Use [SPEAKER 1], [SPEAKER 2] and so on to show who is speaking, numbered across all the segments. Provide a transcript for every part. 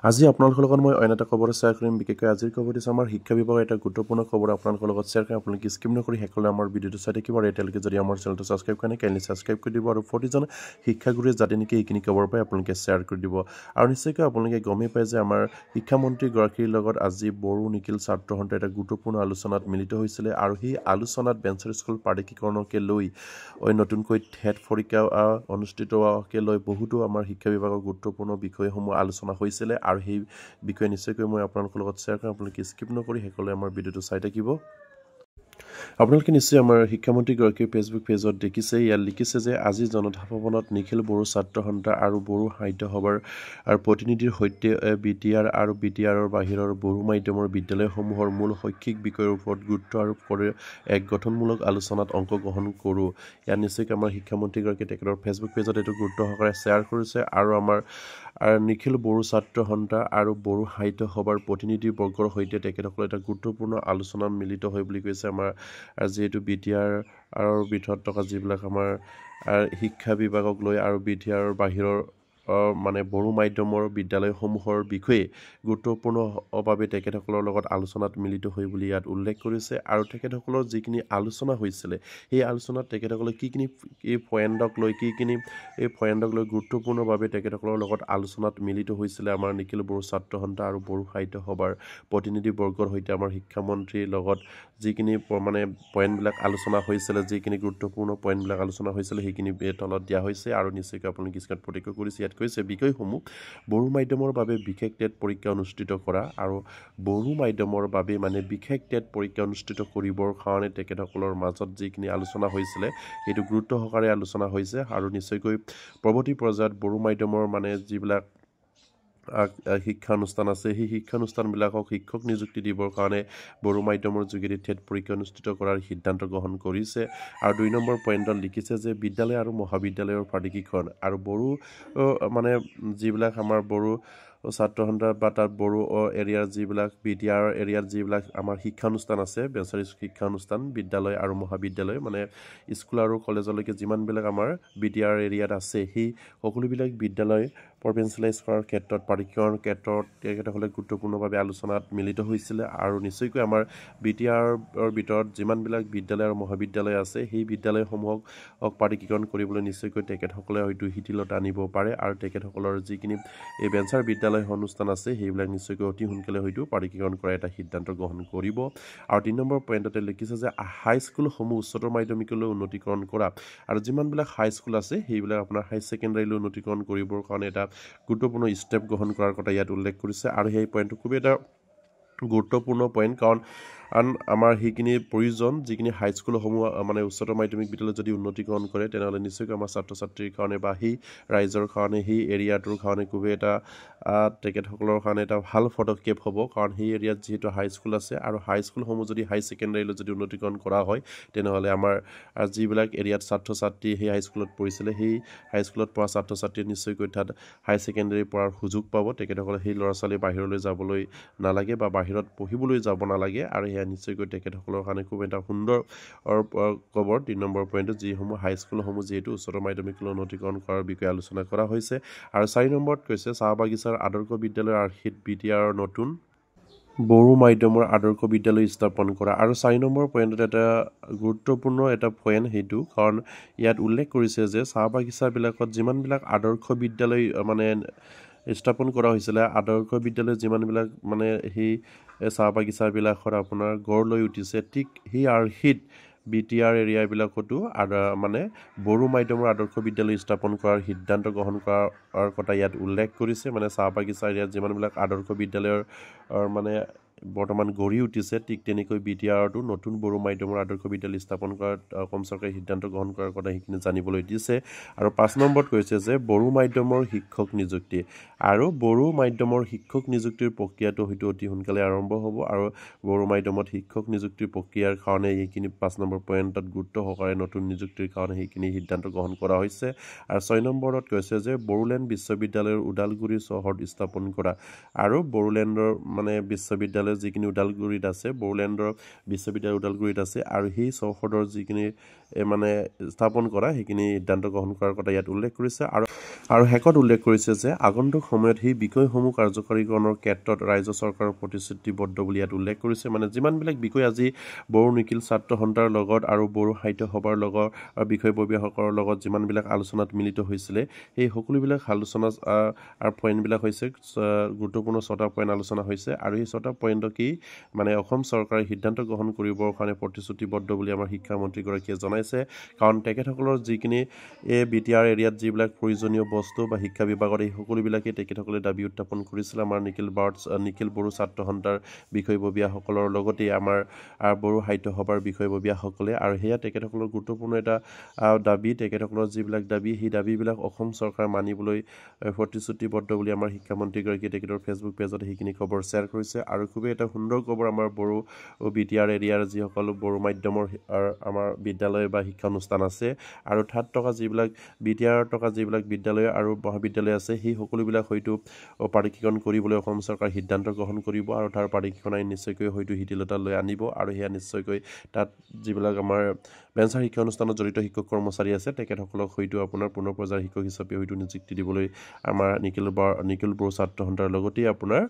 [SPEAKER 1] আজি আপোনালোকৰ লগত মই অন্য এটা খবৰ শ্বেয়াৰ কৰিম বিশেষকৈ আজিৰ খবৰ দিছে আমাৰ শিক্ষা বিভাগৰ এটা গুৰুত্বপূৰ্ণ খবৰ আপোনালোকৰ লগত শ্বেয়াৰ কৰিম আপোনালোকে স্কিপ নকৰি শেষলৈ আমাৰ ভিডিঅ'টো চাই থাকিব আৰু এতিয়ালৈকে যদি আমাৰ চেনেলটো ছাবস্ক্ৰাইব কৰা নাই কাইণ্ডলি ছাবস্ক্ৰাইব কৰি দিব আৰু প্ৰতিজন শিক্ষাগুৰুৱে যাতে নেকি এইখিনি খবৰ পাই আপোনালোকে শ্বেয়াৰ কৰি দিব আৰু নিশ্চয়কৈ আপোনালোকে গমেই পায় যে আমাৰ শিক্ষামন্ত্ৰীগৰাকীৰ লগত আজি বড়ো নিখিল ছাত্ৰ সন্থাই এটা গুৰুত্বপূৰ্ণ আলোচনাত মিলিত হৈছিলে আৰু সেই আলোচনাত বেঞ্চাৰ স্কুল প্ৰাদেশিকৰণকে লৈ নতুনকৈ টেট পৰীক্ষা অনুষ্ঠিতকে লৈ বহুতো আমাৰ শিক্ষা বিভাগৰ গুৰুত্বপূৰ্ণ বিষয়সমূহ আলোচনা হৈছিলে আৰু সেই বিষয়ে নিশ্চয়কৈ মই আপোনালোকৰ লগত শ্বেয়াৰ কৰিম আপোনালোকে স্কিপ নকৰি শেষলৈ আমাৰ ভিডিঅ'টো চাই থাকিব আপোনালোকে নিশ্চয় আমাৰ শিক্ষামন্ত্ৰীগৰাকীৰ ফেচবুক পেজত দেখিছে ইয়াত লিখিছে যে আজি জনতা ভৱনত নিখিল বড়ো ছাত্ৰ সন্থা আৰু বড়ো সাহিত্য সভাৰ প্ৰতিনিধিৰ সৈতে বিটিআৰৰ বাহিৰৰ বড়ো মাধ্যমৰ বিদ্যালয়সমূহৰ মূল শৈক্ষিক বিষয়ৰ ওপৰত গুৰুত্ব আৰোপ কৰি এক গঠনমূলক আলোচনাত অংশগ্ৰহণ কৰোঁ ইয়াত নিশ্চয়কৈ আমাৰ শিক্ষামন্ত্ৰীগৰাকীয়ে তেখেতৰ ফেচবুক পেজত এইটো গুৰুত্ব সহকাৰে শ্বেয়াৰ কৰিছে আৰু আমাৰ নিখিল বড়ো ছাত্ৰ সন্থা আৰু বড়ো সাহিত্য সভাৰ প্ৰতিনিধিবৰ্গৰ সৈতে তেখেতসকলে এটা গুৰুত্বপূৰ্ণ আলোচনাত মিলিত হয় বুলি কৈছে আমাৰ যিহেতু বিটিআৰৰ ভিতৰত থকা যিবিলাক আমাৰ শিক্ষা বিভাগক লৈ আৰু বিটিআৰৰ বাহিৰৰ মানে বড়ো মাধ্যমৰ বিদ্যালয়সমূহৰ বিষয়ে গুৰুত্বপূৰ্ণভাৱে তেখেতসকলৰ লগত আলোচনাত মিলিত হৈ বুলি ইয়াত উল্লেখ কৰিছে আৰু তেখেতসকলৰ যিখিনি আলোচনা হৈছিলে সেই আলোচনাত তেখেতসকলে কি পইণ্টক লৈ গুৰুত্বপূৰ্ণভাৱে তেখেতসকলৰ লগত আলোচনাত মিলিত হৈছিলে আমাৰ নিখিল বড়ো ছাত্ৰ সন্থা আৰু বড়ো সাহিত্য সভাৰ প্ৰতিনিধিবৰ্গৰ সৈতে আমাৰ শিক্ষামন্ত্ৰীৰ লগত যিখিনি মানে পইণ্টবিলাক আলোচনা হৈছিলে যিখিনি গুৰুত্বপূৰ্ণ পইণ্টবিলাক আলোচনা হৈছিলে সেইখিনি তলত দিয়া হৈছে আৰু নিশ্চয়কৈ আপোনালোকে স্ক্ৰীনত প্ৰত্যক্ষ কৰিছে ইয়াত কৈছে বিষয়সমূহ বড়ো মাধ্যমৰ বাবে বিশেষ টেট পৰীক্ষা অনুষ্ঠিত কৰা আৰু বড়ো মাধ্যমৰ বাবে মানে বিশেষ টেট পৰীক্ষা অনুষ্ঠিত কৰিবৰ কাৰণে তেখেতসকলৰ মাজত যিখিনি আলোচনা হৈছিলে সেইটো গুৰুত্ব সহকাৰে আলোচনা হৈছে আৰু নিশ্চয়কৈ পৰৱৰ্তী পৰ্যায়ত বড়ো মাধ্যমৰ মানে যিবিলাক শিক্ষানুষ্ঠান আছে সেই শিক্ষানুষ্ঠানবিলাকক শিক্ষক নিযুক্তি দিবৰ কাৰণে বড়ো মাধ্যমৰ যোগেদি টেট পৰীক্ষা অনুষ্ঠিত কৰাৰ সিদ্ধান্ত গ্ৰহণ কৰিছে আৰু 2 নম্বৰ পইণ্টত লিখিছে যে বিদ্যালয় আৰু মহাবিদ্যালয়ৰ প্ৰাদেশিকৰণ আৰু বড়ো মানে যিবিলাক আমাৰ বড়ো ছাত্ৰ সন্থা বা তাত বড়ো এৰিয়াৰ যিবিলাক বিটিআৰ এৰিয়াত যিবিলাক আমাৰ শিক্ষানুষ্ঠান আছে বেচৰকাৰী শিক্ষানুষ্ঠান বিদ্যালয় আৰু মহাবিদ্যালয় মানে স্কুল আৰু কলেজলৈকে যিমানবিলাক আমাৰ বিটিআৰ এৰিয়াত আছে সেই সকলোবিলাক বিদ্যালয় প্ৰভিঞ্চিয়েলাইজ কৰাৰ ক্ষেত্ৰত প্ৰাদেশিকৰণৰ ক্ষেত্ৰত তেখেতসকলে গুৰুত্বপূৰ্ণভাৱে আলোচনাত মিলিত হৈছিলে আৰু নিশ্চয়কৈ আমাৰ বিটিআৰৰ ভিতৰত যিমানবিলাক বিদ্যালয় আৰু মহাবিদ্যালয় আছে সেই বিদ্যালয়সমূহক প্ৰাদেশিকৰণ কৰিবলৈ নিশ্চয়কৈ তেখেতসকলে হয়তো শিথিলতা আনিব পাৰে আৰু তেখেতসকলৰ যিখিনি এই বেঞ্চাৰ বিদ্যালয় অনুষ্ঠান আছে সেইবিলাক নিশ্চয়কৈ অতি সোনকালে হয়তো প্ৰাদেশিকৰণ কৰাৰ এটা সিদ্ধান্ত গ্ৰহণ কৰিব আৰু 3 নম্বৰ পইণ্টতে লিখিছে যে হাইস্কুলসমূহ উচ্চতৰ মাধ্যমিকলৈ উন্নীতকৰণ কৰা আৰু যিমানবিলাক হাইস্কুল আছে সেইবিলাক আপোনাৰ হাই ছেকেণ্ডাৰীলৈ উন্নীতকৰণ কৰিবৰ কাৰণে এটা গুৰুত্বপূৰ্ণ ষ্টেপ গ্ৰহণ কৰাৰ কথা ইয়াত উল্লেখ কৰিছে আৰু সেই পইণ্টটো খুব এটা গুৰুত্বপূৰ্ণ পইণ্ট কাৰণ আমাৰ সেইখিনি প্ৰয়োজন যিখিনি হাইস্কুলসমূহ মানে উচ্চতৰ মাধ্যমিক বিদ্যালয় যদি উন্নীতকৰণ কৰে তেনেহ'লে নিশ্চয়কৈ আমাৰ ছাত্ৰ ছাত্ৰীৰ কাৰণে বা সেই ৰাইজৰ কাৰণে সেই এৰিয়াটোৰ কাৰণে খুবেই এটা তেখেতসকলৰ কাৰণে এটা ভাল পদক্ষেপ হ'ব কাৰণ সেই এৰিয়াত যিহেতু হাইস্কুল আছে আৰু হাইস্কুলসমূহ যদি হাই ছেকেণ্ডাৰীলৈ যদি উন্নীতকৰণ কৰা হয় তেনেহ'লে আমাৰ যিবিলাক এৰিয়াত ছাত্ৰ ছাত্ৰী সেই হাইস্কুলত পঢ়িছিলে সেই হাইস্কুলত পঢ়া ছাত্ৰ ছাত্ৰীয়ে নিশ্চয়কৈ তাত হাই ছেকেণ্ডাৰী পঢ়াৰ সুযোগ পাব তেখেতসকলে সেই ল'ৰা ছোৱালী বাহিৰলৈ যাবলৈ নালাগে বা বাহিৰত পঢ়িবলৈ যাব নালাগে আৰু সেয়া নিশ্চয়কৈ তেখেতসকলৰ কাৰণে খুব এটা সুন্দৰ খবৰ 3 নম্বৰ পইণ্টত যিসমূহ হাইস্কুলসমূহ যিহেতু উচ্চতৰ মাধ্যমিকলৈ উন্নীতকৰণ কৰাৰ বিষয়ে আলোচনা কৰা হৈছে আৰু 4 নম্বৰত কৈছে চাহ বাগিচাৰ আদৰ্শ বিদ্যালয়ৰ আৰ্হিত বিটিআৰৰ নতুন বড়ো মাধ্যমৰ আদৰ্শ বিদ্যালয় স্থাপন কৰা আৰু 4 নম্বৰ পইণ্টত এটা গুৰুত্বপূৰ্ণ এটা পইণ্ট সেইটো কাৰণ ইয়াত উল্লেখ কৰিছে যে চাহ বাগিচাবিলাকত যিমানবিলাক আদৰ্শ বিদ্যালয় মানে স্থাপন কৰা হৈছিলে আদৰ্শ বিদ্যালয় যিমানবিলাক মানে সেই চাহ বাগিচাবিলাকত আপোনাৰ গঢ় লৈ উঠিছে ঠিক সেই আৰ্হিত বিটিআৰ এৰিয়াবিলাকতো মানে বড়ো মাধ্যমৰ আদৰ্শ বিদ্যালয় স্থাপন কৰাৰ সিদ্ধান্ত গ্ৰহণ কৰাৰ কথা ইয়াত উল্লেখ কৰিছে মানে চাহ বাগিচা এৰিয়াত যিমানবিলাক আদৰ্শ বিদ্যালয়ৰ মানে বৰ্তমান গঢ়ি উঠিছে ঠিক তেনেকৈ বিটিআৰতো নতুন বড়ো মাধ্যমৰ আদৰ্শ বিদ্যালয় স্থাপন কৰাৰ অসম চৰকাৰে সিদ্ধান্ত গ্ৰহণ কৰাৰ কথা সেইখিনি জানিবলৈ দিছে আৰু 5 নম্বৰত কৈছে যে বড়ো মাধ্যমৰ শিক্ষক নিযুক্তি আৰু বড়ো মাধ্যমৰ শিক্ষক নিযুক্তিৰ প্ৰক্ৰিয়াটো হয়তো অতি সোনকালে আৰম্ভ হ'ব আৰু বড়ো মাধ্যমত শিক্ষক নিযুক্তিৰ প্ৰক্ৰিয়াৰ কাৰণে এইখিনি 5 নম্বৰ পইণ্টত গুৰুত্ব সহকাৰে নতুন নিযুক্তিৰ কাৰণে সেইখিনি সিদ্ধান্ত গ্ৰহণ কৰা হৈছে আৰু 6 নম্বৰত কৈছে যে বড়োলেণ্ড বিশ্ববিদ্যালয়ৰ ওদালগুৰি চহৰত স্থাপন কৰা আৰু বড়োলেণ্ডৰ মানে বিশ্ববিদ্যালয় বিশ্ববিদ্যালয় যিখিনি ওদালগুৰিত আছে বড়োলেণ্ডৰ বিশ্ববিদ্যালয় ওদালগুৰিত আছে আৰু সেই চৌহদৰ যিখিনি মানে স্থাপন কৰা সেইখিনি সিদ্ধান্ত গ্ৰহণ কৰাৰ কথা ইয়াত উল্লেখ কৰিছে আৰু শেষত উল্লেখ কৰিছে যে আগন্তুক সময়ত সেই বিষয়সমূহ কাৰ্যকৰীকৰণৰ ক্ষেত্ৰত ৰাজ্য চৰকাৰৰ প্ৰতিশ্ৰুতিবদ্ধ বুলি ইয়াত উল্লেখ কৰিছে মানে যিমানবিলাক বিষয় আজি বড়ো নিখিল ছাত্ৰ সন্থাৰ লগত আৰু বড়ো সাহিত্য সভাৰ লগত বিষয়ববীয়াসকলৰ লগত যিমানবিলাক আলোচনাত মিলিত হৈছিলে সেই সকলোবিলাক আলোচনা পইণ্টবিলাক হৈছে গুৰুত্বপূৰ্ণ 6টা পইণ্ট আলোচনা হৈছে আৰু এই 6টা পইণ্ট কি মানে অসম চৰকাৰে সিদ্ধান্ত গ্ৰহণ কৰিবৰ কাৰণে প্ৰতিশ্ৰুতিবদ্ধ বুলি আমাৰ শিক্ষামন্ত্ৰীগৰাকীয়ে জনাইছে কাৰণ তেখেতসকলৰ যিখিনি এই BTR এৰিয়াত যিবিলাক প্ৰয়োজনীয় বস্তু বা শিক্ষা বিভাগত এই সকলোবিলাকেই তেখেতসকলে দাবী উত্থাপন কৰিছিল আমাৰ নিখিল বড়ো ছাত্ৰ সন্থাৰ বিষয়ববীয়াসকলৰ লগতে আমাৰ বড়ো সাহিত্য সভাৰ বিষয়ববীয়াসকলে আৰু সেয়া তেখেতসকলৰ গুৰুত্বপূৰ্ণ এটা দাবী তেখেতসকলৰ যিবিলাক দাবী সেই দাবীবিলাক অসম চৰকাৰ মানিবলৈ প্ৰতিশ্ৰুতিবদ্ধ বুলি আমাৰ শিক্ষামন্ত্ৰীগৰাকীয়ে তেখেতৰ ফেচবুক পেজত সেইখিনি খবৰ শ্বেয়াৰ কৰিছে আৰু খুবেই এটা সুন্দৰ খবৰ আমাৰ বড়ো BTR এৰিয়াৰ যিসকল বড়ো মাধ্যমৰ আমাৰ বিদ্যালয় বা শিক্ষানুষ্ঠান আছে আৰু তাত থকা যিবিলাক BTR থকা যিবিলাক বিদ্যালয় আৰু মহাবিদ্যালয় আছে সেই সকলোবিলাক হয়তো পাৰিকীকৰণ কৰিবলৈ অসম চৰকাৰ সিদ্ধান্ত গ্ৰহণ কৰিব আৰু তাৰ পাৰিকীকৰণ নিশ্চয়কৈ হয়তো শিথিলতা লৈ আনিব আৰু সেয়া নিশ্চয়কৈ তাত যিবিলাক আমাৰ বেঞ্চাৰ শিক্ষা অনুষ্ঠানত জড়িত শিক্ষক কৰ্মচাৰী আছে তেখেতসকলক হয়তো আপোনাৰ পুনৰ পৰ্যায়ৰ শিক্ষক হিচাপে হয়তো নিযুক্তি দিবলৈ আমাৰ নিখিল বড়ো ছাত্ৰ সন্থাৰ লগতে আপোনাৰ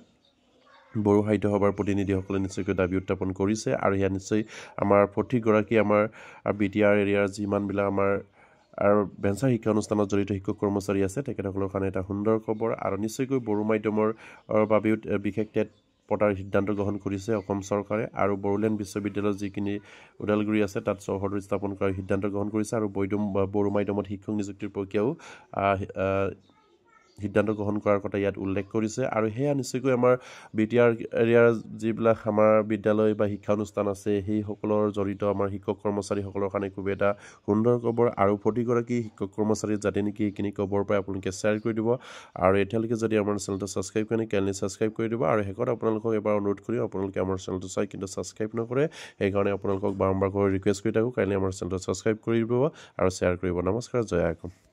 [SPEAKER 1] বড়ো সাহিত্য সভাৰ প্ৰতিনিধিসকলে নিশ্চয়কৈ দাবী উত্থাপন কৰিছে আৰু সেয়া নিশ্চয় আমাৰ প্ৰতিগৰাকী আমাৰ BTR এৰিয়াৰ যিমানবিলাক আমাৰ আৰু বেঞ্চাৰ শিক্ষা অনুষ্ঠানত জড়িত শিক্ষক কৰ্মচাৰী আছে তেখেতসকলৰ কাৰণে এটা সুন্দৰ খবৰ আৰু নিশ্চয়কৈ বড়ো মাধ্যমৰ বাবেও বিশেষ টেট পতাৰ সিদ্ধান্ত গ্ৰহণ কৰিছে অসম চৰকাৰে আৰু বড়োলেণ্ড বিশ্ববিদ্যালয়ৰ যিখিনি ওদালগুৰি আছে তাত চৌহদ স্থাপন কৰাৰ সিদ্ধান্ত গ্ৰহণ কৰিছে আৰু বড়ো মাধ্যমত শিক্ষক নিযুক্তিৰ প্ৰক্ৰিয়াও সিদ্ধান্ত গ্ৰহণ কৰাৰ কথা ইয়াত উল্লেখ কৰিছে আৰু সেয়া নিশ্চয়কৈ আমাৰ BTR এৰিয়াৰ যিবিলাক আমাৰ বিদ্যালয় বা শিক্ষানুষ্ঠান আছে সেই সকলৰ জড়িত আমাৰ শিক্ষক কৰ্মচাৰীসকলৰ কাৰণে খুব এটা সুন্দৰ খবৰ আৰু প্ৰতিগৰাকী শিক্ষক কৰ্মচাৰী যাতে নেকি এইখিনি খবৰ পাই আপোনালোকে শ্বেয়াৰ কৰি দিব আৰু এতিয়ালৈকে যদি আমাৰ চেনেলটো ছাবস্ক্ৰাইব কৰে কাইণ্ডলি ছাবস্ক্ৰাইব কৰি দিব আৰু শেষত আপোনালোকক এবাৰ অনুৰোধ কৰিম আপোনালোকে আমাৰ চেনেলটো চাই কিন্তু ছাবস্ক্ৰাইব নকৰে সেইকাৰণে আপোনালোকক বাৰম্বাৰ ৰিকুৱেষ্ট কৰি থাকোঁ কাইণ্ডলি আমাৰ চেনেলটো ছাবস্ক্ৰাইব কৰি দিব আৰু শ্বেয়াৰ কৰিব নমস্কাৰ জয় আইকম